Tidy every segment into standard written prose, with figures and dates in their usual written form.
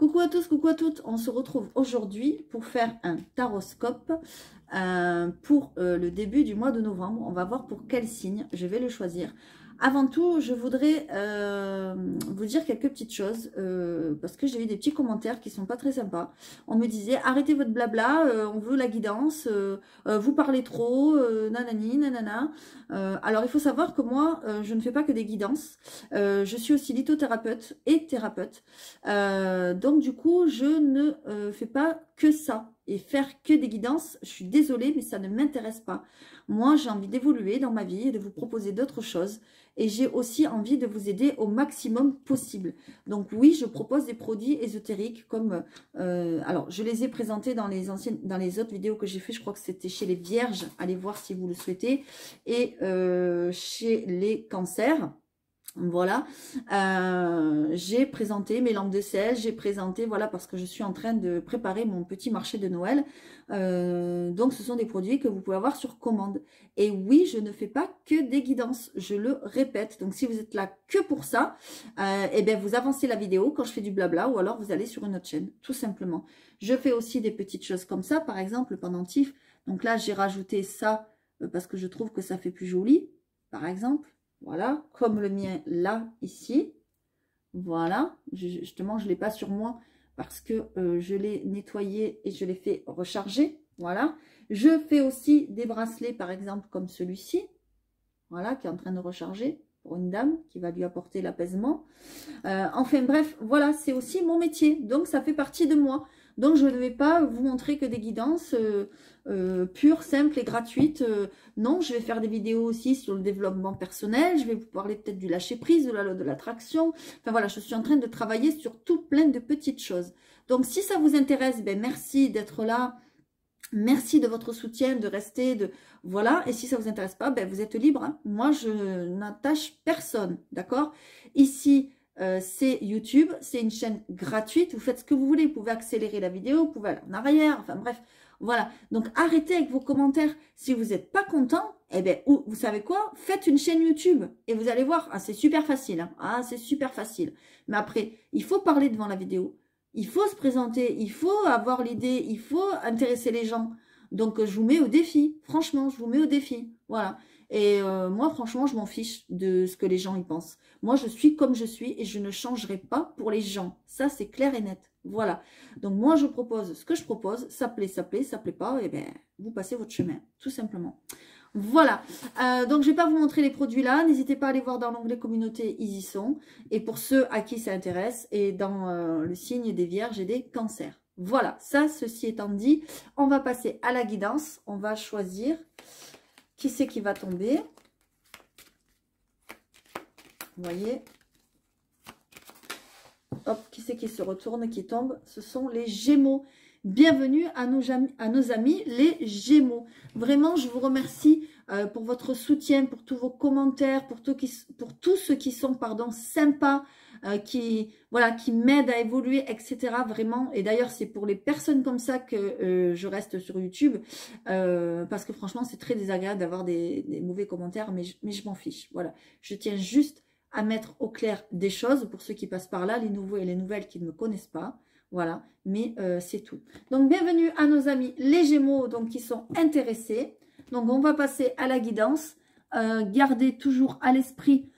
Coucou à tous, coucou à toutes. On se retrouve aujourd'hui pour faire un taroscope pour le début du mois de novembre. On va voir pour quel signe je vais le choisir. Avant tout, je voudrais vous dire quelques petites choses parce que j'ai eu des petits commentaires qui sont pas très sympas. On me disait arrêtez votre blabla, on veut la guidance, vous parlez trop, nanani, nanana. Alors il faut savoir que moi, je ne fais pas que des guidances. Je suis aussi lithothérapeute et thérapeute. Donc du coup, je ne fais pas que ça. Et faire que des guidances, je suis désolée, mais ça ne m'intéresse pas. Moi, j'ai envie d'évoluer dans ma vie et de vous proposer d'autres choses. Et j'ai aussi envie de vous aider au maximum possible. Donc oui, je propose des produits ésotériques comme... alors, je les ai présentés dans les autres vidéos que j'ai fait. Je crois que c'était chez les Vierges. Allez voir si vous le souhaitez. Et chez les Cancers. Voilà, j'ai présenté mes lampes de sel, j'ai présenté, voilà, parce que je suis en train de préparer mon petit marché de Noël. Donc, ce sont des produits que vous pouvez avoir sur commande. Et oui, je ne fais pas que des guidances, je le répète. Donc, si vous êtes là que pour ça, eh bien, vous avancez la vidéo quand je fais du blabla ou alors vous allez sur une autre chaîne, tout simplement. Je fais aussi des petites choses comme ça, par exemple, le pendentif. Donc là, j'ai rajouté ça parce que je trouve que ça fait plus joli, par exemple. Voilà, comme le mien là, ici. Voilà, justement, je ne l'ai pas sur moi parce que je l'ai nettoyé et je l'ai fait recharger. Voilà, je fais aussi des bracelets, par exemple, comme celui-ci. Voilà, qui est en train de recharger pour une dame qui va lui apporter l'apaisement. Enfin bref, voilà, c'est aussi mon métier. Donc, ça fait partie de moi. Donc, je ne vais pas vous montrer que des guidances pures, simples et gratuites. Non, je vais faire des vidéos aussi sur le développement personnel. Je vais vous parler peut-être du lâcher-prise, de l'attraction. Enfin, voilà, je suis en train de travailler sur tout plein de petites choses. Donc, si ça vous intéresse, ben, merci d'être là. Merci de votre soutien, de rester, voilà. Et si ça ne vous intéresse pas, ben, vous êtes libre. Hein. Moi, je n'attache personne, d'accord? Ici, c'est YouTube, c'est une chaîne gratuite. Vous faites ce que vous voulez. Vous pouvez accélérer la vidéo, vous pouvez aller en arrière. Enfin bref, voilà. Donc, arrêtez avec vos commentaires. Si vous n'êtes pas content, eh bien, vous savez quoi? Faites une chaîne YouTube et vous allez voir. Ah, c'est super facile. Hein. Ah, c'est super facile. Mais après, il faut parler devant la vidéo. Il faut se présenter, il faut avoir l'idée, il faut intéresser les gens. Donc, je vous mets au défi. Franchement, je vous mets au défi. Voilà. Et moi, franchement, je m'en fiche de ce que les gens y pensent. Moi, je suis comme je suis et je ne changerai pas pour les gens. Ça, c'est clair et net. Voilà. Donc, moi, je propose ce que je propose. Ça plaît, ça plaît, ça plaît pas. Et bien, vous passez votre chemin, tout simplement. Voilà, donc je ne vais pas vous montrer les produits là, n'hésitez pas à aller voir dans l'onglet communauté, ils y sont. Et pour ceux à qui ça intéresse, et dans le signe des Vierges et des Cancers. Voilà, ça, ceci étant dit, on va passer à la guidance. On va choisir qui c'est qui va tomber. Vous voyez, hop, qui c'est qui se retourne, qui tombe? Ce sont les Gémeaux. Bienvenue à nos amis les Gémeaux. Vraiment, je vous remercie pour votre soutien, pour tous vos commentaires, pour tous ceux qui sont sympas, qui m'aident à évoluer, etc. Vraiment. Et d'ailleurs, c'est pour les personnes comme ça que je reste sur YouTube. Parce que franchement, c'est très désagréable d'avoir des mauvais commentaires, mais je m'en fiche. Voilà. Je tiens juste à mettre au clair des choses pour ceux qui passent par là, les nouveaux et les nouvelles qui ne me connaissent pas. Voilà, mais c'est tout. Donc, bienvenue à nos amis les Gémeaux donc, qui sont intéressés. Donc, on va passer à la guidance. Gardez toujours à l'esprit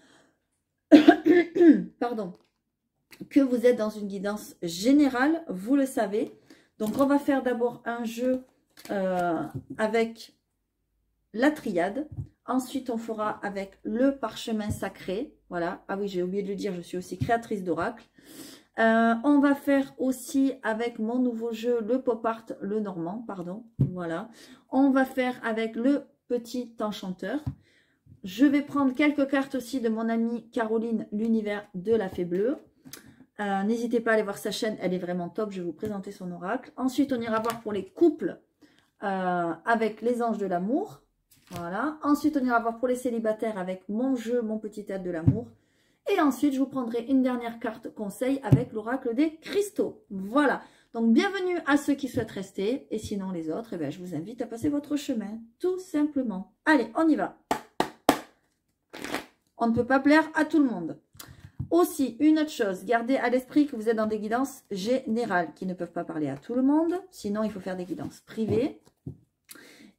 pardon, que vous êtes dans une guidance générale, vous le savez. Donc, on va faire d'abord un jeu avec la triade. Ensuite, on fera avec le parchemin sacré. Voilà. Ah oui, j'ai oublié de le dire, je suis aussi créatrice d'oracle. On va faire aussi avec mon nouveau jeu, le pop art, le normand, pardon. Voilà. On va faire avec le petit enchanteur. Je vais prendre quelques cartes aussi de mon amie Caroline, l'univers de la fée bleue. N'hésitez pas à aller voir sa chaîne, elle est vraiment top. Je vais vous présenter son oracle. Ensuite, on ira voir pour les couples avec les anges de l'amour. Voilà. Ensuite, on ira voir pour les célibataires avec mon jeu, mon petit aide de l'amour. Et ensuite, je vous prendrai une dernière carte conseil avec l'oracle des cristaux. Voilà. Donc, bienvenue à ceux qui souhaitent rester. Et sinon, les autres, eh bien, je vous invite à passer votre chemin. Tout simplement. Allez, on y va. On ne peut pas plaire à tout le monde. Aussi, une autre chose, gardez à l'esprit que vous êtes dans des guidances générales qui ne peuvent pas parler à tout le monde. Sinon, il faut faire des guidances privées.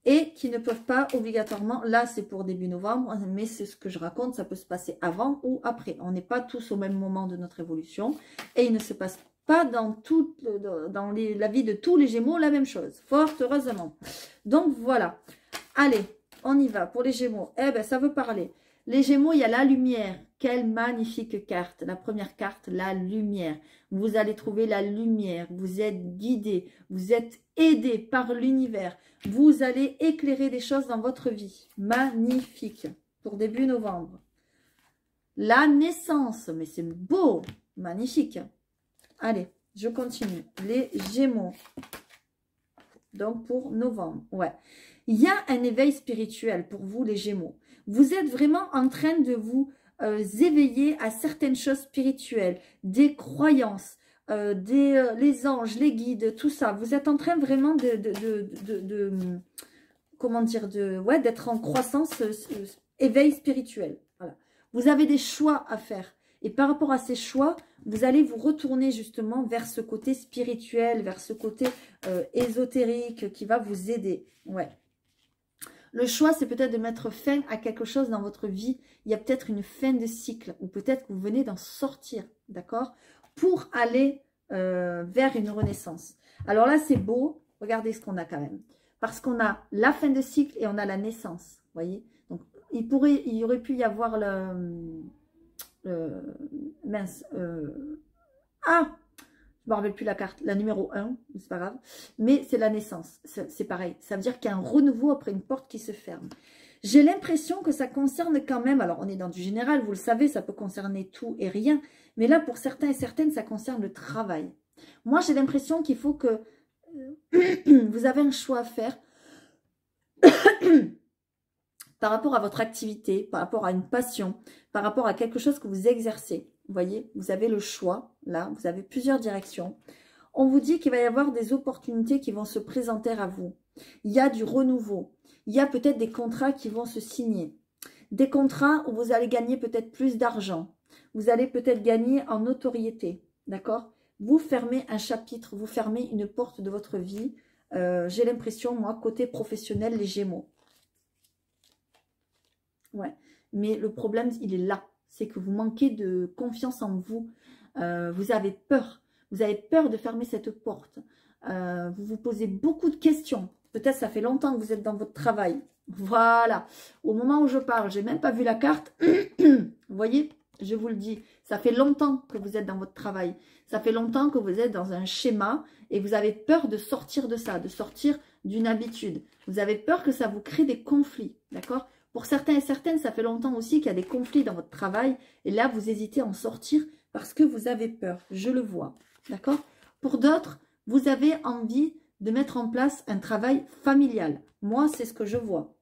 Et qui ne peuvent pas obligatoirement, là c'est pour début novembre, mais c'est ce que je raconte, ça peut se passer avant ou après. On n'est pas tous au même moment de notre évolution. Et il ne se passe pas dans la vie de tous les Gémeaux la même chose, fort heureusement. Donc voilà, allez, on y va pour les Gémeaux. Eh bien, ça veut parler. Les Gémeaux, il y a la lumière. Quelle magnifique carte. La première carte, la lumière. Vous allez trouver la lumière. Vous êtes guidé. Vous êtes aidé par l'univers. Vous allez éclairer des choses dans votre vie. Magnifique. Pour début novembre. La naissance. Mais c'est beau. Magnifique. Allez, je continue. Les Gémeaux. Donc pour novembre. Ouais. Il y a un éveil spirituel pour vous, les Gémeaux. Vous êtes vraiment en train de vous éveiller à certaines choses spirituelles, des croyances, les anges, les guides, tout ça. Vous êtes en train vraiment comment dire, d'être en croissance, éveil spirituel. Voilà. Vous avez des choix à faire. Et par rapport à ces choix, vous allez vous retourner justement vers ce côté spirituel, vers ce côté ésotérique qui va vous aider. Ouais. Le choix, c'est peut-être de mettre fin à quelque chose dans votre vie. Il y a peut-être une fin de cycle ou peut-être que vous venez d'en sortir, d'accord? Pour aller vers une renaissance. Alors là, c'est beau. Regardez ce qu'on a quand même. Parce qu'on a la fin de cycle et on a la naissance. Vous voyez? Donc, il aurait pu y avoir mince. Je ne me rappelle plus la carte, la numéro 1, c'est pas grave. Mais c'est la naissance, c'est pareil. Ça veut dire qu'il y a un renouveau après une porte qui se ferme. J'ai l'impression que ça concerne quand même, alors on est dans du général, vous le savez, ça peut concerner tout et rien. Mais là, pour certains et certaines, ça concerne le travail. Moi, j'ai l'impression qu'il faut que vous avez un choix à faire par rapport à votre activité, par rapport à une passion, par rapport à quelque chose que vous exercez. Vous voyez, vous avez le choix, là, vous avez plusieurs directions. On vous dit qu'il va y avoir des opportunités qui vont se présenter à vous. Il y a du renouveau. Il y a peut-être des contrats qui vont se signer. Des contrats où vous allez gagner peut-être plus d'argent. Vous allez peut-être gagner en notoriété. D'accord? Vous fermez un chapitre, vous fermez une porte de votre vie. J'ai l'impression, moi, côté professionnel, les Gémeaux. Ouais. Mais le problème, il est là. C'est que vous manquez de confiance en vous. Vous avez peur. Vous avez peur de fermer cette porte. Vous vous posez beaucoup de questions. Peut-être ça fait longtemps que vous êtes dans votre travail. Voilà. Au moment où je parle, je n'ai même pas vu la carte. Vous voyez, je vous le dis. Ça fait longtemps que vous êtes dans votre travail. Ça fait longtemps que vous êtes dans un schéma et vous avez peur de sortir de ça, de sortir d'une habitude. Vous avez peur que ça vous crée des conflits. D'accord ? Pour certains et certaines, ça fait longtemps aussi qu'il y a des conflits dans votre travail. Et là, vous hésitez à en sortir parce que vous avez peur. Je le vois. D'accord? Pour d'autres, vous avez envie de mettre en place un travail familial. Moi, c'est ce que je vois.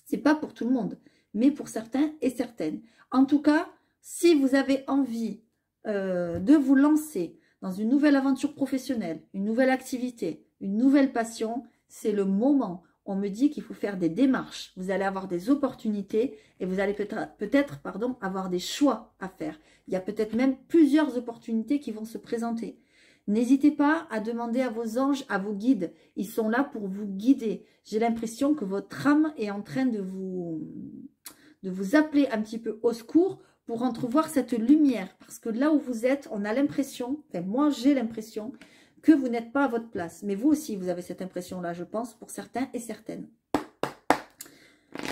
Ce n'est pas pour tout le monde, mais pour certains et certaines. En tout cas, si vous avez envie de vous lancer dans une nouvelle aventure professionnelle, une nouvelle activité, une nouvelle passion, c'est le moment. On me dit qu'il faut faire des démarches. Vous allez avoir des opportunités et vous allez peut-être avoir des choix à faire. Il y a peut-être même plusieurs opportunités qui vont se présenter. N'hésitez pas à demander à vos anges, à vos guides. Ils sont là pour vous guider. J'ai l'impression que votre âme est en train de vous appeler un petit peu au secours pour entrevoir cette lumière. Parce que là où vous êtes, on a l'impression, enfin moi j'ai l'impression que vous n'êtes pas à votre place. Mais vous aussi, vous avez cette impression-là, je pense, pour certains et certaines.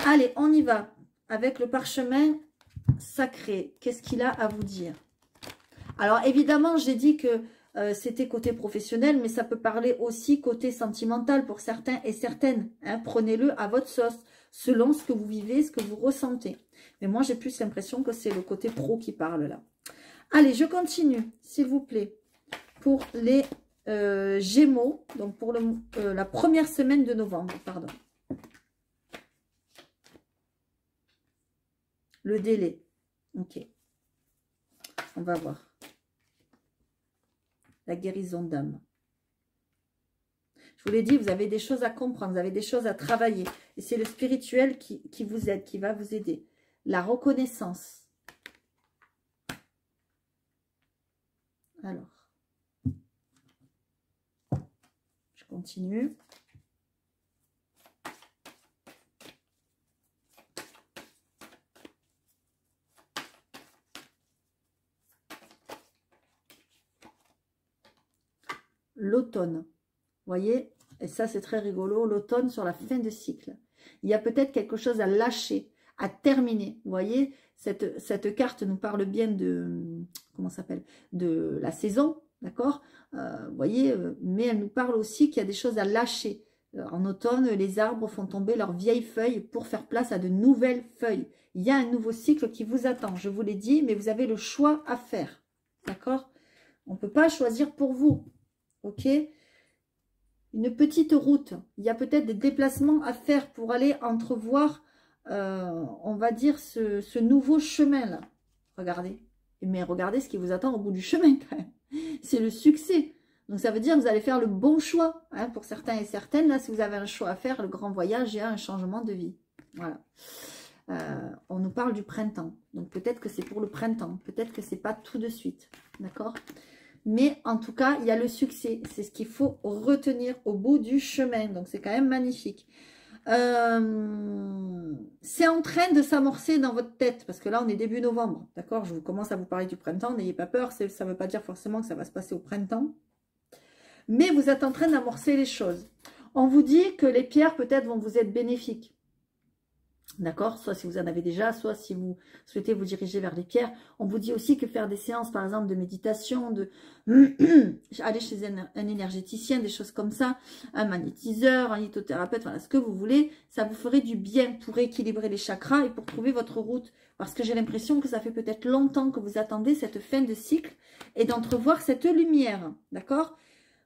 Allez, on y va avec le parchemin sacré. Qu'est-ce qu'il a à vous dire? Alors, évidemment, j'ai dit que c'était côté professionnel, mais ça peut parler aussi côté sentimental pour certains et certaines. Hein. Prenez-le à votre sauce, selon ce que vous vivez, ce que vous ressentez. Mais moi, j'ai plus l'impression que c'est le côté pro qui parle là. Allez, je continue, s'il vous plaît, pour les Gémeaux, donc pour la première semaine de novembre, pardon. Le délai. Ok. On va voir. La guérison d'âme. Je vous l'ai dit, vous avez des choses à comprendre, vous avez des choses à travailler. Et c'est le spirituel qui vous aide, qui va vous aider. La reconnaissance. Alors, je continue. L'automne, vous voyez, et ça c'est très rigolo, l'automne sur la fin de cycle. Il y a peut-être quelque chose à lâcher, à terminer. Vous voyez, cette carte nous parle bien de, comment ça s'appelle, de la saison, d'accord, vous voyez, mais elle nous parle aussi qu'il y a des choses à lâcher. En automne, les arbres font tomber leurs vieilles feuilles pour faire place à de nouvelles feuilles. Il y a un nouveau cycle qui vous attend, je vous l'ai dit, mais vous avez le choix à faire, d'accord? On ne peut pas choisir pour vous. Ok, une petite route. Il y a peut-être des déplacements à faire pour aller entrevoir, on va dire, ce nouveau chemin-là. Regardez. Mais regardez ce qui vous attend au bout du chemin, quand même. C'est le succès. Donc, ça veut dire que vous allez faire le bon choix. Hein, pour certains et certaines, là, si vous avez un choix à faire, le grand voyage et un changement de vie. Voilà. On nous parle du printemps. Donc, peut-être que c'est pour le printemps. Peut-être que c'est pas tout de suite. D'accord ? Mais en tout cas, il y a le succès. C'est ce qu'il faut retenir au bout du chemin. Donc, c'est quand même magnifique. C'est en train de s'amorcer dans votre tête. Parce que là, on est début novembre. D'accord? Je commence à vous parler du printemps. N'ayez pas peur. Ça ne veut pas dire forcément que ça va se passer au printemps. Mais vous êtes en train d'amorcer les choses. On vous dit que les pierres, peut-être, vont vous être bénéfiques. D'accord? Soit si vous en avez déjà, soit si vous souhaitez vous diriger vers les pierres. On vous dit aussi que faire des séances, par exemple, de méditation, de aller chez un énergéticien, des choses comme ça, un magnétiseur, un lithothérapeute, voilà, ce que vous voulez, ça vous ferait du bien pour équilibrer les chakras et pour trouver votre route. Parce que j'ai l'impression que ça fait peut-être longtemps que vous attendez cette fin de cycle et d'entrevoir cette lumière. D'accord?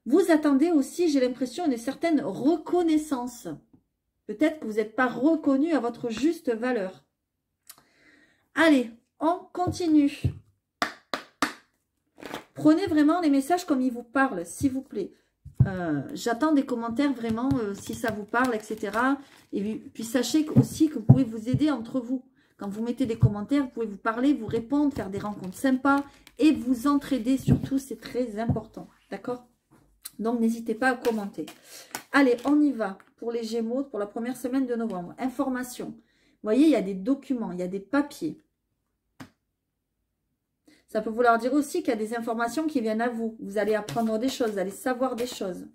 Vous attendez aussi, j'ai l'impression, une certaine reconnaissance. Peut-être que vous n'êtes pas reconnu à votre juste valeur. Allez, on continue. Prenez vraiment les messages comme ils vous parlent, s'il vous plaît. J'attends des commentaires vraiment, si ça vous parle, etc. Et puis sachez aussi que vous pouvez vous aider entre vous. Quand vous mettez des commentaires, vous pouvez vous parler, vous répondre, faire des rencontres sympas et vous entraider surtout, c'est très important. D'accord ? Donc, n'hésitez pas à commenter. Allez, on y va pour les Gémeaux pour la première semaine de novembre. Information. Vous voyez, il y a des documents, il y a des papiers. Ça peut vouloir dire aussi qu'il y a des informations qui viennent à vous. Vous allez apprendre des choses, vous allez savoir des choses.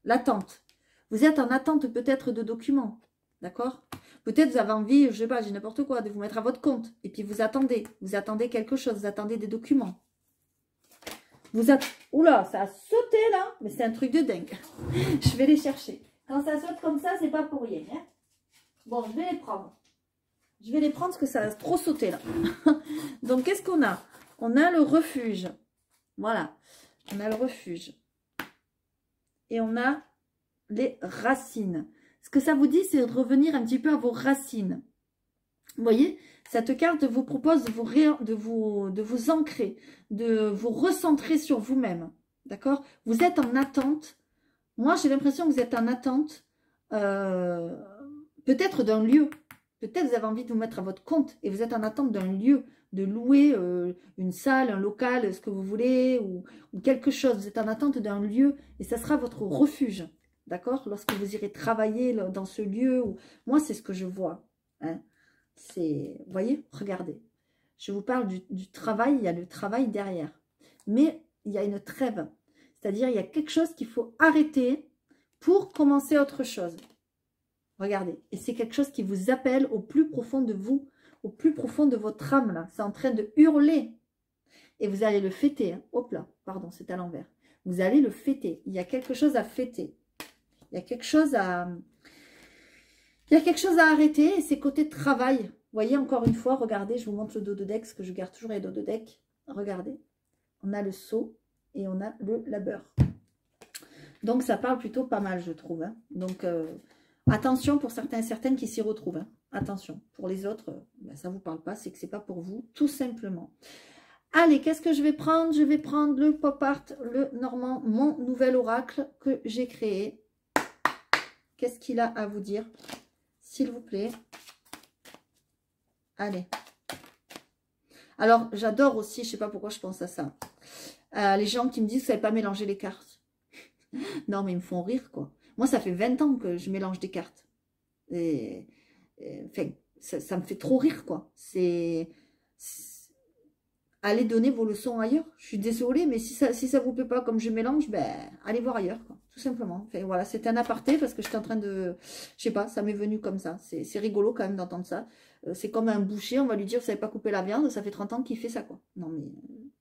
L'attente. Vous êtes en attente peut-être de documents. D'accord? Peut-être vous avez envie, je sais pas, j'ai n'importe quoi, de vous mettre à votre compte. Et puis vous attendez quelque chose, vous attendez des documents. Oula, ça a sauté là, mais c'est un truc de dingue. Je vais les chercher. Quand ça saute comme ça, c'est pas pour rien. Hein. Bon, je vais les prendre. Je vais les prendre parce que ça a trop sauté là. Donc, qu'est-ce qu'on a? On a le refuge. Voilà. On a le refuge. Et on a les racines. Ce que ça vous dit, c'est de revenir un petit peu à vos racines. Vous voyez, cette carte vous propose de vous ancrer, de vous recentrer sur vous-même. D'accord? Vous êtes en attente. Moi, j'ai l'impression que vous êtes en attente peut-être d'un lieu. Peut-être vous avez envie de vous mettre à votre compte et vous êtes en attente d'un lieu, de louer une salle, un local, ce que vous voulez, ou quelque chose. Vous êtes en attente d'un lieu et ça sera votre refuge. D'accord? Lorsque vous irez travailler dans ce lieu. Moi, c'est ce que je vois. Hein? Vous voyez, regardez. Je vous parle du travail, il y a le travail derrière. Mais il y a une trêve. C'est-à-dire, il y a quelque chose qu'il faut arrêter pour commencer autre chose. Regardez. Et c'est quelque chose qui vous appelle au plus profond de vous, au plus profond de votre âme, là. C'est en train de hurler. Et vous allez le fêter. Hein. Hop là, pardon, c'est à l'envers. Vous allez le fêter. Il y a quelque chose à fêter. Il y a quelque chose à... Il y a quelque chose à arrêter et c'est côté travail. Vous voyez, encore une fois, regardez, je vous montre le dos de deck, parce que je garde toujours les dos de deck. Regardez, on a le seau et on a le labeur. Donc, ça parle plutôt pas mal, je trouve. Hein. Donc, attention pour certains et certaines qui s'y retrouvent. Hein. Attention. Pour les autres, ben, ça ne vous parle pas, c'est que ce n'est pas pour vous, tout simplement. Allez, qu'est-ce que je vais prendre? Je vais prendre le pop art, le Normand, mon nouvel oracle que j'ai créé. Qu'est-ce qu'il a à vous dire? S'il vous plaît. Allez. Alors, j'adore aussi, je ne sais pas pourquoi je pense à ça. Les gens qui me disent que vous ne savez pas mélanger les cartes. Non, mais ils me font rire, quoi. Moi, ça fait 20 ans que je mélange des cartes. Enfin, ça me fait trop rire, quoi. Allez donner vos leçons ailleurs. Je suis désolée, mais si ça vous plaît pas comme je mélange, ben, allez voir ailleurs, quoi. Tout simplement. Enfin, voilà, c'était un aparté parce que j'étais en train de... Je sais pas, ça m'est venu comme ça. C'est rigolo quand même d'entendre ça. C'est comme un boucher, on va lui dire, vous savez pas couper la viande, ça fait 30 ans qu'il fait ça, quoi. Non, mais...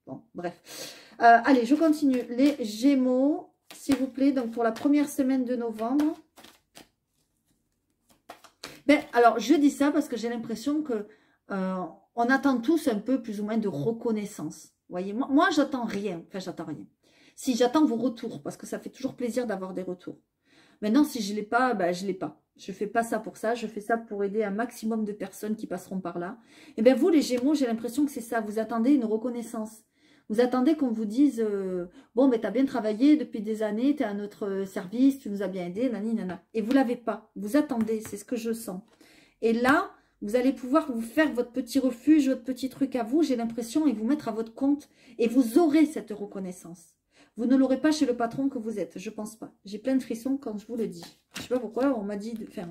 Bon, bref. Allez, je continue. Les Gémeaux, s'il vous plaît, donc pour la première semaine de novembre. Ben, alors, je dis ça parce que j'ai l'impression que on attend tous un peu plus ou moins de reconnaissance. Vous voyez, moi j'attends rien. Enfin, j'attends rien. Si j'attends vos retours, parce que ça fait toujours plaisir d'avoir des retours. Maintenant, si je ne l'ai pas, ben, je ne l'ai pas. Je ne fais pas ça pour ça. Je fais ça pour aider un maximum de personnes qui passeront par là. Et bien, vous, les Gémeaux, j'ai l'impression que c'est ça. Vous attendez une reconnaissance. Vous attendez qu'on vous dise bon, ben, tu as bien travaillé depuis des années, tu es à notre service, tu nous as bien aidé, nani, nana. Et vous ne l'avez pas. Vous attendez, c'est ce que je sens. Et là, vous allez pouvoir vous faire votre petit refuge, votre petit truc à vous, j'ai l'impression, et vous mettre à votre compte. Et vous aurez cette reconnaissance. Vous ne l'aurez pas chez le patron que vous êtes, je pense pas. J'ai plein de frissons quand je vous le dis. Je sais pas pourquoi, on m'a dit... Enfin,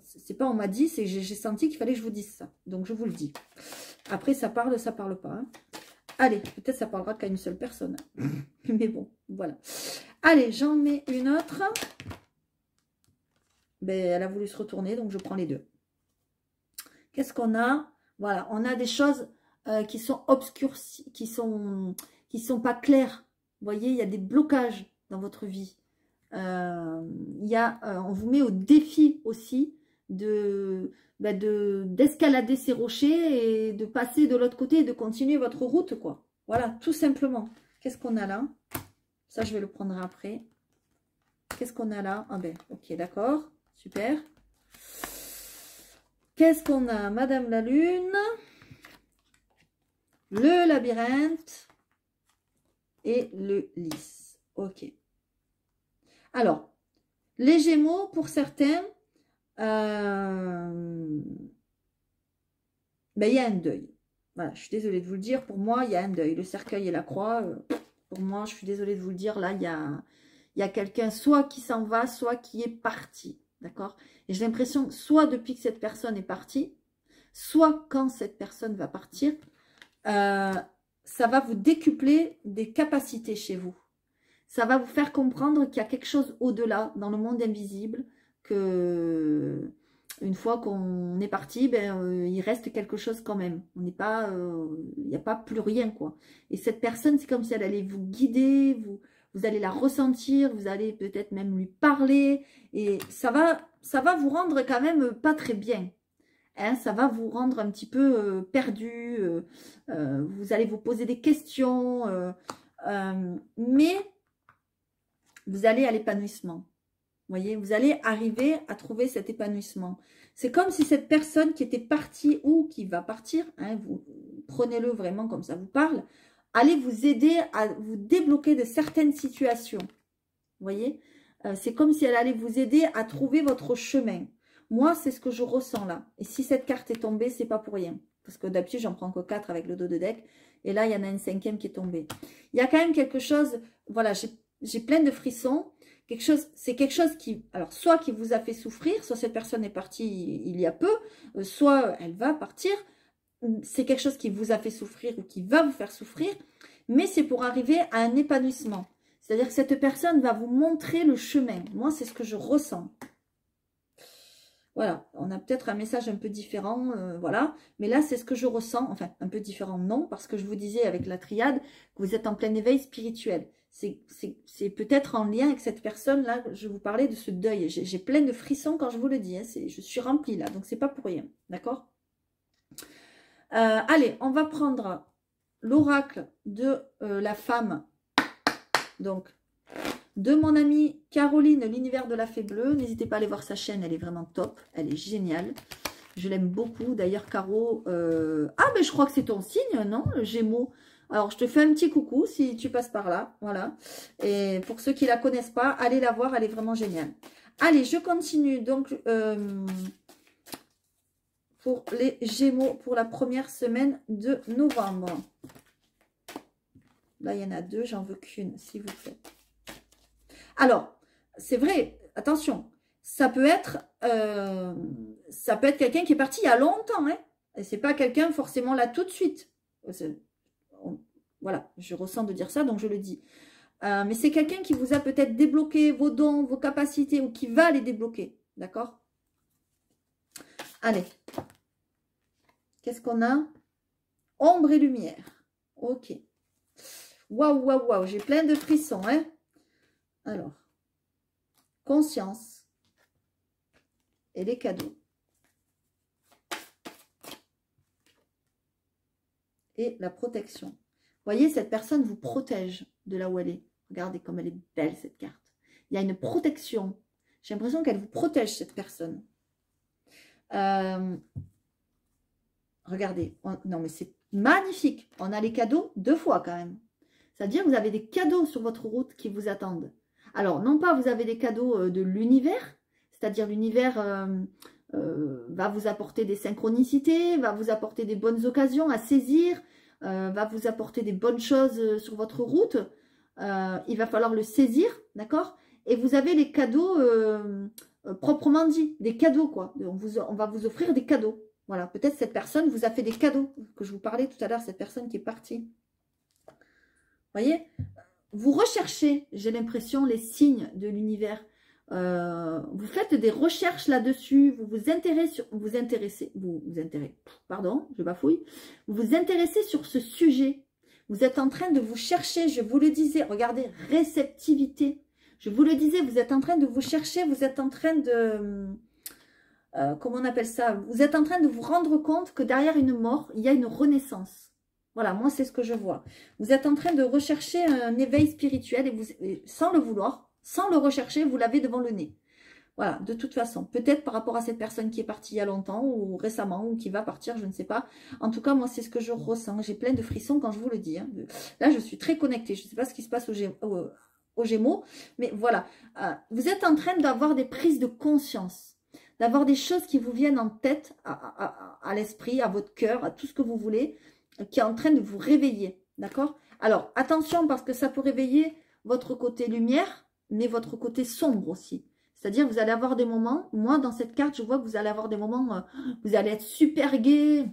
c'est pas on m'a dit, c'est j'ai senti qu'il fallait que je vous dise ça. Donc, je vous le dis. Après, ça parle pas. Hein. Allez, peut-être ça parlera qu'à une seule personne. Mais bon, voilà. Allez, j'en mets une autre. Ben, elle a voulu se retourner, donc je prends les deux. Qu'est-ce qu'on a? Voilà, on a des choses qui sont obscurcies, qui sont pas claires. Vous voyez, il y a des blocages dans votre vie. On vous met au défi aussi d'escalader ces rochers et de passer de l'autre côté et de continuer votre route, quoi. Voilà, tout simplement. Qu'est-ce qu'on a là? Ça, je vais le prendre après. Qu'est-ce qu'on a là? Ah ben, ok, d'accord. Super. Qu'est-ce qu'on a? Madame la Lune, le labyrinthe et le lys. Ok. Alors, les Gémeaux, pour certains, ben, il y a un deuil. Voilà, je suis désolée de vous le dire. Pour moi, il y a un deuil. Le cercueil et la croix, pour moi, je suis désolée de vous le dire. Là, il y a quelqu'un soit qui s'en va, soit qui est parti. D'accord? Et j'ai l'impression que soit depuis que cette personne est partie, soit quand cette personne va partir, ça va vous décupler des capacités chez vous. Ça va vous faire comprendre qu'il y a quelque chose au-delà, dans le monde invisible, que une fois qu'on est parti, ben, il reste quelque chose quand même. On n'est pas, il n'y a pas plus rien, quoi. Et cette personne, c'est comme si elle allait vous guider, vous allez la ressentir, vous allez peut-être même lui parler, et ça va vous rendre quand même pas très bien. Hein, ça va vous rendre un petit peu perdu, vous allez vous poser des questions, mais vous allez à l'épanouissement. Vous voyez, vous allez arriver à trouver cet épanouissement. C'est comme si cette personne qui était partie ou qui va partir, hein, vous prenez-le vraiment comme ça vous parle, allez vous aider à vous débloquer de certaines situations. Vous voyez, c'est comme si elle allait vous aider à trouver votre chemin. Moi, c'est ce que je ressens là. Et si cette carte est tombée, c'est pas pour rien. Parce que d'habitude, j'en prends que 4 avec le dos de deck. Et là, il y en a une 5e qui est tombée. Il y a quand même quelque chose, voilà, j'ai plein de frissons. C'est quelque chose qui, alors, soit qui vous a fait souffrir, soit cette personne est partie il y a peu, soit elle va partir. C'est quelque chose qui vous a fait souffrir ou qui va vous faire souffrir. Mais c'est pour arriver à un épanouissement. C'est-à-dire que cette personne va vous montrer le chemin. Moi, c'est ce que je ressens. Voilà, on a peut-être un message un peu différent, voilà. Mais là, c'est ce que je ressens. Enfin, un peu différent, non, parce que je vous disais avec la triade que vous êtes en plein éveil spirituel. C'est peut-être en lien avec cette personne-là, je vous parlais de ce deuil. J'ai plein de frissons quand je vous le dis. Hein, je suis remplie là, donc c'est pas pour rien. D'accord? Allez, on va prendre l'oracle de la femme. Donc, de mon amie Caroline, l'univers de la fée bleue. N'hésitez pas à aller voir sa chaîne, elle est vraiment top. Elle est géniale. Je l'aime beaucoup. D'ailleurs, Caro... Ah, mais je crois que c'est ton signe, non? Gémeaux. Alors, je te fais un petit coucou si tu passes par là. Voilà. Et pour ceux qui ne la connaissent pas, allez la voir, elle est vraiment géniale. Allez, je continue. Donc, pour les Gémeaux, pour la première semaine de novembre. Là, il y en a deux, j'en veux qu'une, s'il vous plaît. Alors, c'est vrai, attention, ça peut être quelqu'un qui est parti il y a longtemps, hein, et c'est pas quelqu'un forcément là tout de suite. Voilà, je ressens de dire ça, donc je le dis. Mais c'est quelqu'un qui vous a peut-être débloqué vos dons, vos capacités, ou qui va les débloquer, d'accord? Allez, qu'est-ce qu'on a? Ombre et lumière. Ok. Waouh, waouh, waouh, j'ai plein de frissons, hein? Alors, conscience et les cadeaux. Et la protection. Vous voyez, cette personne vous protège de là où elle est. Regardez comme elle est belle, cette carte. Il y a une protection. J'ai l'impression qu'elle vous protège, cette personne. Regardez. Non, mais c'est magnifique. On a les cadeaux 2 fois quand même. C'est-à-dire que vous avez des cadeaux sur votre route qui vous attendent. Alors, non pas vous avez des cadeaux de l'univers, c'est-à-dire l'univers va vous apporter des synchronicités, va vous apporter des bonnes occasions à saisir, va vous apporter des bonnes choses sur votre route. Il va falloir le saisir, d'accord? Et vous avez les cadeaux proprement dit, des cadeaux, quoi. On va vous offrir des cadeaux. Voilà, peut-être cette personne vous a fait des cadeaux, que je vous parlais tout à l'heure, cette personne qui est partie. Vous voyez? Vous recherchez, j'ai l'impression, les signes de l'univers. Vous faites des recherches là-dessus, vous vous intéressez sur ce sujet. Vous êtes en train de vous chercher, je vous le disais, regardez, réceptivité. Je vous le disais, vous êtes en train de vous chercher, vous êtes en train de... comment on appelle ça? Vous êtes en train de vous rendre compte que derrière une mort, il y a une renaissance. Voilà, moi, c'est ce que je vois. Vous êtes en train de rechercher un éveil spirituel et sans le vouloir, sans le rechercher, vous l'avez devant le nez. Voilà, de toute façon. Peut-être par rapport à cette personne qui est partie il y a longtemps ou récemment ou qui va partir, je ne sais pas. En tout cas, moi, c'est ce que je ressens. J'ai plein de frissons quand je vous le dis. Hein. Là, je suis très connectée. Je ne sais pas ce qui se passe aux Gémeaux, mais voilà. Vous êtes en train d'avoir des prises de conscience, d'avoir des choses qui vous viennent en tête, à l'esprit, à votre cœur, à tout ce que vous voulez, qui est en train de vous réveiller, d'accord? Alors, attention, parce que ça peut réveiller votre côté lumière, mais votre côté sombre aussi. C'est-à-dire, vous allez avoir des moments, moi, dans cette carte, je vois que vous allez avoir des moments, vous allez être super gai,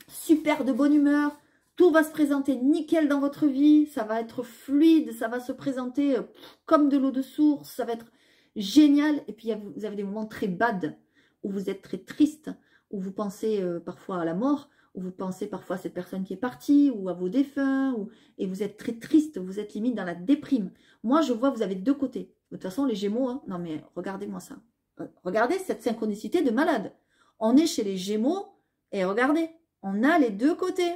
super de bonne humeur, tout va se présenter nickel dans votre vie, ça va être fluide, ça va se présenter comme de l'eau de source, ça va être génial. Et puis, vous avez des moments très bad, où vous êtes très triste, où vous pensez parfois à la mort, où vous pensez parfois à cette personne qui est partie, ou à vos défunts, et vous êtes très triste, vous êtes limite dans la déprime. Moi, je vois, vous avez 2 côtés. De toute façon, les Gémeaux, hein, non mais regardez-moi ça. Regardez cette synchronicité de malade. On est chez les Gémeaux, et regardez, on a les 2 côtés.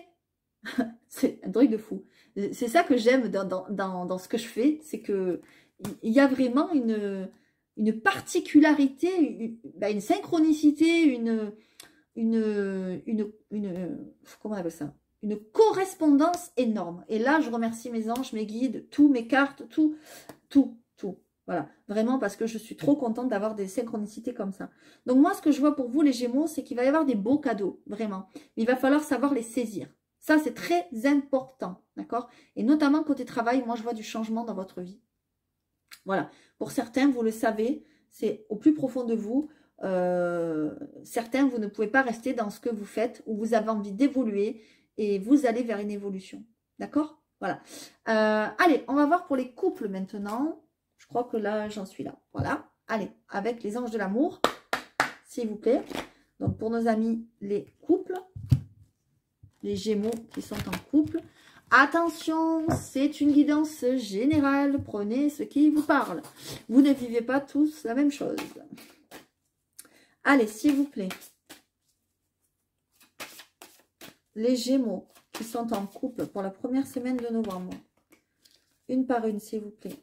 C'est un truc de fou. C'est ça que j'aime dans ce que je fais, c'est que il y a vraiment une particularité, une synchronicité, comment on appelle ça? Une correspondance énorme. Et là, je remercie mes anges, mes guides, tous mes cartes, tout. Voilà, vraiment parce que je suis trop contente d'avoir des synchronicités comme ça. Donc moi, ce que je vois pour vous, les Gémeaux, c'est qu'il va y avoir des beaux cadeaux, vraiment. Il va falloir savoir les saisir. Ça, c'est très important, d'accord? Et notamment côté travail, moi, je vois du changement dans votre vie. Voilà, pour certains, vous le savez, c'est au plus profond de vous. Certains, vous ne pouvez pas rester dans ce que vous faites ou vous avez envie d'évoluer et vous allez vers une évolution. D'accord? Voilà. Allez, on va voir pour les couples maintenant. Je crois que là, j'en suis là. Voilà. Allez, avec les anges de l'amour, s'il vous plaît. Donc, pour nos amis, les couples, les Gémeaux qui sont en couple. Attention, c'est une guidance générale. Prenez ce qui vous parle. Vous ne vivez pas tous la même chose. Allez, s'il vous plaît. Les Gémeaux qui sont en couple pour la première semaine de novembre. Une par une, s'il vous plaît.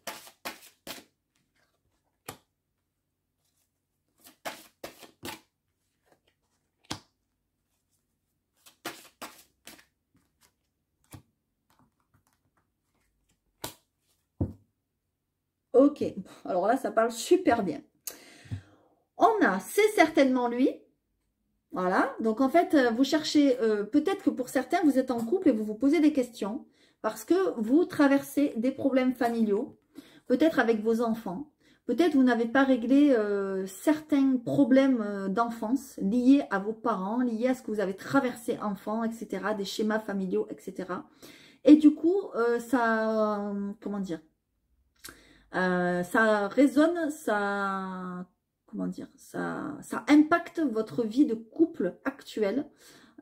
Ok, alors là, ça parle super bien. On a, c'est certainement lui. Voilà, donc en fait, vous cherchez, peut-être que pour certains, vous êtes en couple et vous vous posez des questions. parce que vous traversez des problèmes familiaux, peut-être avec vos enfants, peut-être vous n'avez pas réglé certains problèmes d'enfance liés à vos parents, liés à ce que vous avez traversé enfant, etc., des schémas familiaux, etc. Et du coup, ça, comment dire, ça résonne, ça, comment dire, ça impacte votre vie de couple actuelle,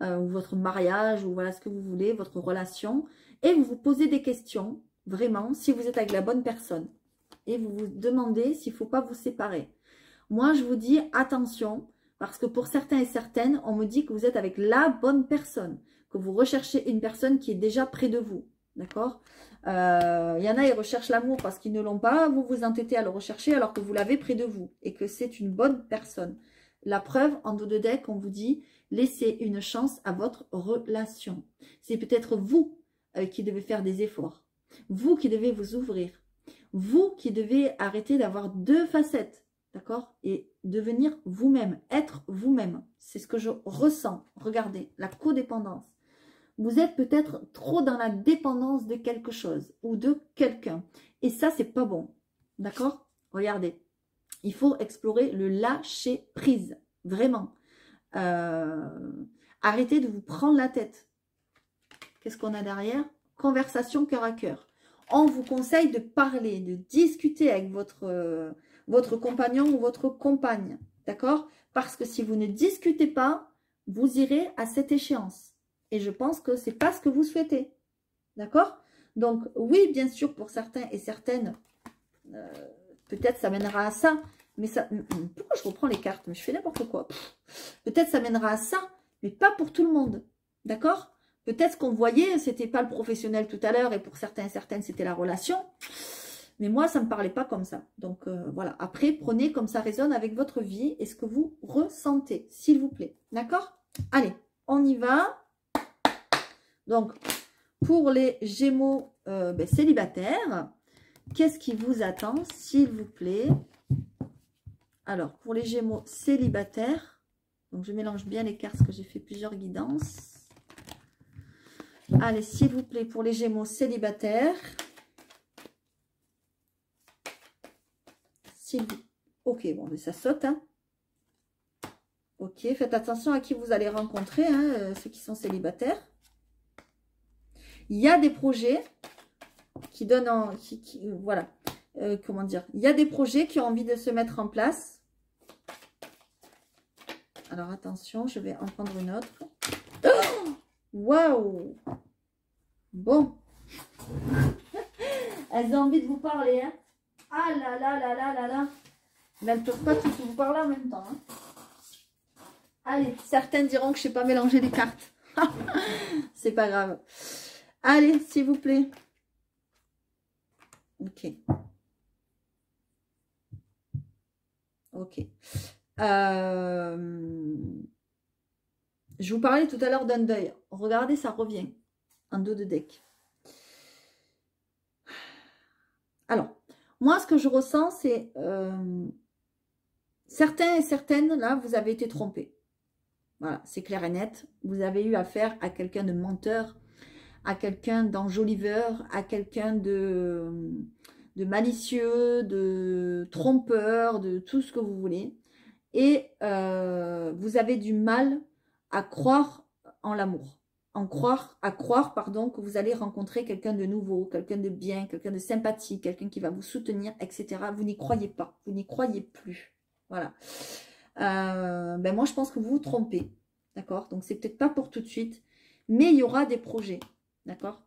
ou votre mariage, ou voilà ce que vous voulez, votre relation, et vous vous posez des questions, vraiment, si vous êtes avec la bonne personne, et vous vous demandez s'il ne faut pas vous séparer. Moi, je vous dis attention, parce que pour certains et certaines, on me dit que vous êtes avec la bonne personne, que vous recherchez une personne qui est déjà près de vous, d'accord? Il y en a, ils recherchent l'amour parce qu'ils ne l'ont pas, vous vous entêtez à le rechercher alors que vous l'avez près de vous, et que c'est une bonne personne. La preuve, en dos de deck, on vous dit, laissez une chance à votre relation. C'est peut-être vous qui devez faire des efforts, vous qui devez vous ouvrir, vous qui devez arrêter d'avoir deux facettes, d'accord? Et devenir vous-même, être vous-même. C'est ce que je ressens. Regardez, la codépendance. Vous êtes peut-être trop dans la dépendance de quelque chose ou de quelqu'un. Et ça, c'est pas bon, d'accord? Regardez. Il faut explorer le lâcher prise, vraiment. Arrêtez de vous prendre la tête. Qu'est-ce qu'on a derrière? Conversation cœur à cœur. On vous conseille de parler, de discuter avec votre compagnon ou votre compagne, d'accord? Parce que si vous ne discutez pas, vous irez à cette échéance. Et je pense que ce n'est pas ce que vous souhaitez, d'accord? Donc oui, bien sûr, pour certains et certaines, peut-être ça mènera à ça, mais ça... Pourquoi je reprends les cartes? Mais je fais n'importe quoi. Peut-être ça mènera à ça, mais pas pour tout le monde. D'accord? Peut-être ce qu'on voyait, c'était pas le professionnel tout à l'heure, et pour certains et certaines, c'était la relation. Mais moi, ça ne me parlait pas comme ça. Donc voilà. Après, prenez comme ça résonne avec votre vie et ce que vous ressentez, s'il vous plaît. D'accord? Allez, on y va. Donc, pour les Gémeaux célibataires, qu'est-ce qui vous attend, s'il vous plaît? Alors, pour les Gémeaux célibataires, donc je mélange bien les cartes parce que j'ai fait plusieurs guidances. Allez, s'il vous plaît, pour les Gémeaux célibataires. Ok, bon, mais ça saute, hein. Ok, faites attention à qui vous allez rencontrer, hein, ceux qui sont célibataires. Il y a des projets qui donnent en... voilà. Comment dire? Il y a des projets qui ont envie de se mettre en place. Alors, attention, je vais en prendre une autre. Oh, waouh! Bon. Elles ont envie de vous parler, hein? Ah là là là là là là. Mais elles ne peuvent pas tous vous parler en même temps, hein? Allez, certaines diront que je ne sais pas mélanger les cartes. C'est pas grave. Allez, s'il vous plaît. Ok. Ok. Je vous parlais tout à l'heure d'un deuil. Regardez, ça revient en dos de deck. Alors, moi, ce que je ressens, c'est certains et certaines, là, vous avez été trompés. Voilà, c'est clair et net. Vous avez eu affaire à quelqu'un de menteur, à quelqu'un d'enjoliveur, à quelqu'un de malicieux, de trompeur, de tout ce que vous voulez. Et vous avez du mal à croire en l'amour. À croire, pardon, que vous allez rencontrer quelqu'un de nouveau, quelqu'un de bien, quelqu'un de sympathique, quelqu'un qui va vous soutenir, etc. Vous n'y croyez pas, vous n'y croyez plus. Voilà. Ben moi, je pense que vous vous trompez. D'accord? Donc, c'est peut-être pas pour tout de suite, mais il y aura des projets. D'accord?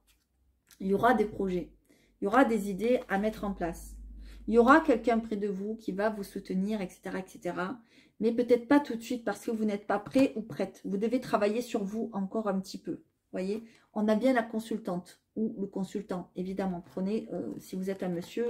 Il y aura des projets. Il y aura des idées à mettre en place. Il y aura quelqu'un près de vous qui va vous soutenir, etc., etc. Mais peut-être pas tout de suite parce que vous n'êtes pas prêt ou prête. Vous devez travailler sur vous encore un petit peu. Vous voyez? On a bien la consultante ou le consultant, évidemment. Prenez, si vous êtes un monsieur,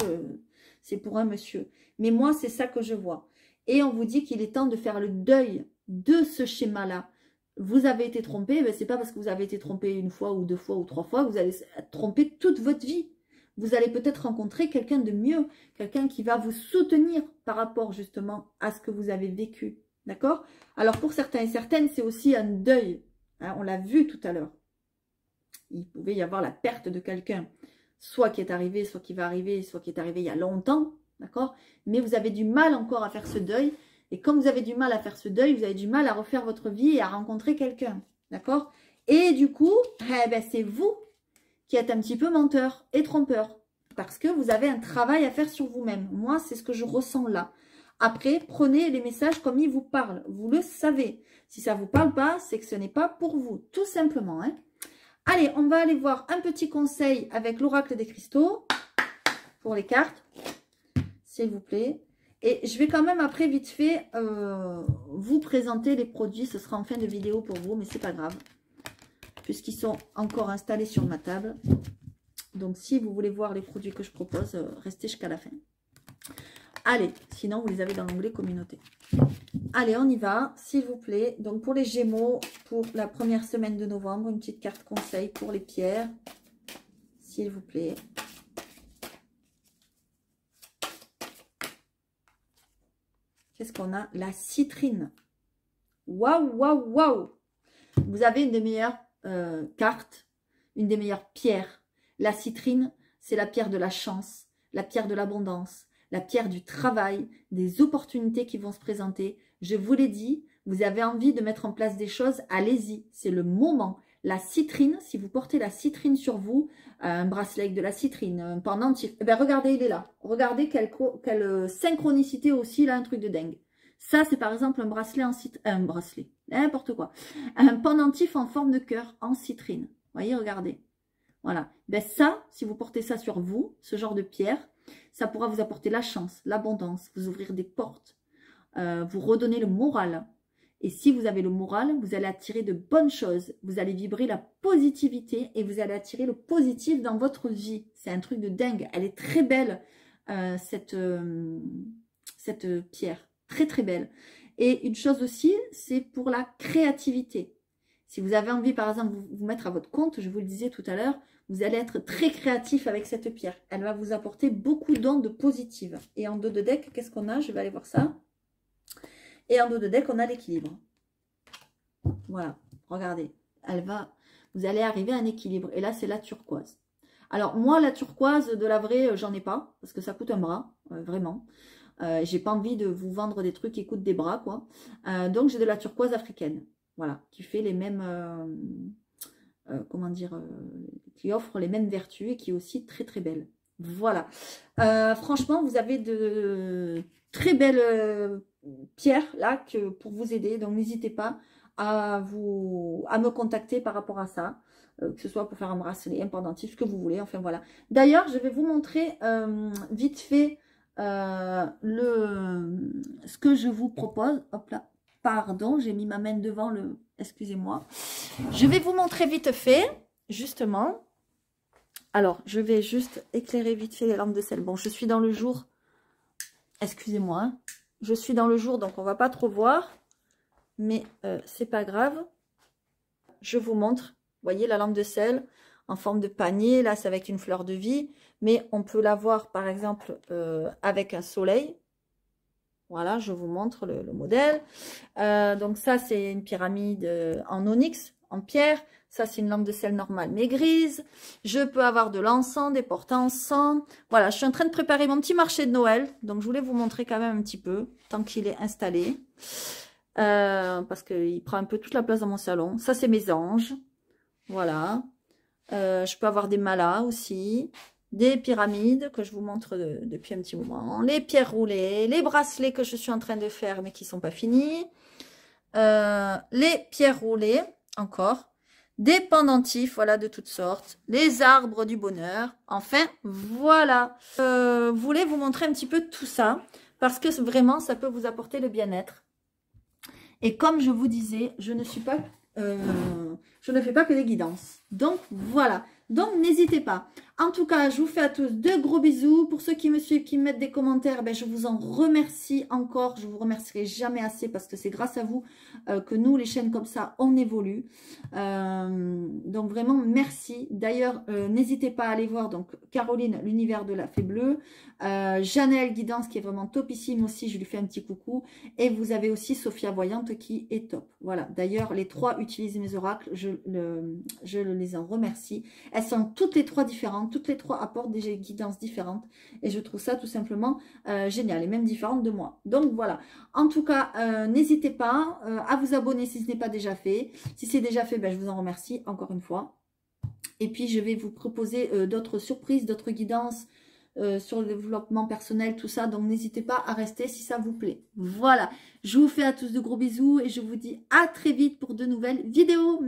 c'est pour un monsieur. Mais moi, c'est ça que je vois. Et on vous dit qu'il est temps de faire le deuil de ce schéma-là. Vous avez été trompé, ben c'est pas parce que vous avez été trompé une fois ou deux fois ou trois fois que vous allez être trompé toute votre vie. Vous allez peut-être rencontrer quelqu'un de mieux, quelqu'un qui va vous soutenir par rapport justement à ce que vous avez vécu. D'accord? Alors pour certains et certaines, c'est aussi un deuil. Hein, on l'a vu tout à l'heure. il pouvait y avoir la perte de quelqu'un, soit qui est arrivé, soit qui va arriver, soit qui est arrivé il y a longtemps, d'accord? Mais vous avez du mal encore à faire ce deuil. Et comme vous avez du mal à faire ce deuil, vous avez du mal à refaire votre vie et à rencontrer quelqu'un, d'accord? Et du coup, eh ben, c'est vous qui êtes un petit peu menteur et trompeur. Parce que vous avez un travail à faire sur vous-même. Moi, c'est ce que je ressens là. Après, prenez les messages comme ils vous parlent. Vous le savez. Si ça ne vous parle pas, c'est que ce n'est pas pour vous. Tout simplement. Hein. Allez, on va aller voir un petit conseil avec l'oracle des cristaux. Pour les cartes. S'il vous plaît. Et je vais quand même après, vite fait, vous présenter les produits. Ce sera en fin de vidéo pour vous, mais c'est pas grave. Puisqu'ils sont encore installés sur ma table. Donc, si vous voulez voir les produits que je propose, restez jusqu'à la fin. Allez, sinon, vous les avez dans l'onglet communauté. Allez, on y va, s'il vous plaît. Donc, pour les Gémeaux, pour la première semaine de novembre, une petite carte conseil pour les pierres. S'il vous plaît. Qu'est-ce qu'on a? La citrine. Waouh, waouh, waouh! Vous avez une des meilleures cartes, une des meilleures pierres. La citrine, c'est la pierre de la chance, la pierre de l'abondance, la pierre du travail, des opportunités qui vont se présenter. Je vous l'ai dit, vous avez envie de mettre en place des choses, allez-y, c'est le moment. La citrine, si vous portez la citrine sur vous, un bracelet avec de la citrine, un pendentif, eh bien regardez, il est là. Regardez quelle synchronicité aussi, là, un truc de dingue. Ça, c'est par exemple un bracelet en citrine, un bracelet, n'importe quoi. Un pendentif en forme de cœur en citrine. Vous voyez, regardez. Voilà. Ben ça, si vous portez ça sur vous, ce genre de pierre, ça pourra vous apporter la chance, l'abondance, vous ouvrir des portes, vous redonner le moral. Et si vous avez le moral, vous allez attirer de bonnes choses. Vous allez vibrer la positivité et vous allez attirer le positif dans votre vie. C'est un truc de dingue. Elle est très belle, cette pierre. Très, très belle. Et une chose aussi, c'est pour la créativité. Si vous avez envie, par exemple, de vous mettre à votre compte, je vous le disais tout à l'heure, vous allez être très créatif avec cette pierre. Elle va vous apporter beaucoup d'ondes positives. Et en dos de deck, qu'est-ce qu'on a? Je vais aller voir ça. Et en dos de deck, on a l'équilibre. Voilà, regardez. Vous allez arriver à un équilibre. Et là, c'est la turquoise. Alors, moi, la turquoise de la vraie, j'en ai pas. Parce que ça coûte un bras, vraiment. J'ai pas envie de vous vendre des trucs qui coûtent des bras, quoi. Donc, j'ai de la turquoise africaine. Voilà, qui fait les mêmes... comment dire, qui offre les mêmes vertus et qui est aussi très très belle. Voilà. Franchement, vous avez de très belles pierres là pour vous aider. Donc n'hésitez pas à me contacter par rapport à ça. Que ce soit pour faire un bracelet, un pendentif, ce que vous voulez. Enfin voilà. D'ailleurs, je vais vous montrer vite fait ce que je vous propose. Hop là. Pardon, j'ai mis ma main devant le... Excusez-moi. Je vais vous montrer vite fait, justement. Alors, je vais juste éclairer vite fait les lampes de sel. Bon, je suis dans le jour. Excusez-moi. Hein. Je suis dans le jour, donc on ne va pas trop voir. Mais c'est pas grave. Je vous montre. Vous voyez la lampe de sel en forme de panier. Là, c'est avec une fleur de vie. Mais on peut la voir, par exemple, avec un soleil. Voilà, je vous montre le modèle. Donc ça, c'est une pyramide en onyx, en pierre. Ça, c'est une lampe de sel normale, mais grise. Je peux avoir de l'encens, des porte-encens. Voilà, je suis en train de préparer mon petit marché de Noël. Donc, je voulais vous montrer quand même un petit peu, tant qu'il est installé. Parce qu'il prend un peu toute la place dans mon salon. Ça, c'est mes anges. Voilà. Je peux avoir des malas aussi. Des pyramides que je vous montre depuis un petit moment, les pierres roulées, les bracelets que je suis en train de faire mais qui ne sont pas finis, les pierres roulées encore, des pendentifs, voilà, de toutes sortes, les arbres du bonheur, enfin, voilà. Je voulais vous montrer un petit peu tout ça parce que vraiment, ça peut vous apporter le bien-être. Et comme je vous disais, je ne fais pas que des guidances. Donc, voilà. Donc, n'hésitez pas. En tout cas, je vous fais à tous de gros bisous. Pour ceux qui me suivent, qui me mettent des commentaires, ben, je vous en remercie encore. Je vous remercierai jamais assez parce que c'est grâce à vous que nous, les chaînes comme ça, on évolue. Donc vraiment, merci. D'ailleurs, n'hésitez pas à aller voir donc Caroline, l'univers de la fée bleue. Janelle Guidance qui est vraiment topissime aussi, je lui fais un petit coucou. Et vous avez aussi Sophia Voyante qui est top. Voilà, d'ailleurs, les trois utilisent mes oracles. Je les en remercie. Elles sont toutes les trois différentes. Toutes les trois apportent des guidances différentes. Et je trouve ça tout simplement génial. Et même différentes de moi. Donc voilà. En tout cas, n'hésitez pas à vous abonner si ce n'est pas déjà fait. Si c'est déjà fait, ben, je vous en remercie encore une fois. Et puis, je vais vous proposer d'autres surprises, d'autres guidances sur le développement personnel, tout ça. Donc, n'hésitez pas à rester si ça vous plaît. Voilà. Je vous fais à tous de gros bisous et je vous dis à très vite pour de nouvelles vidéos.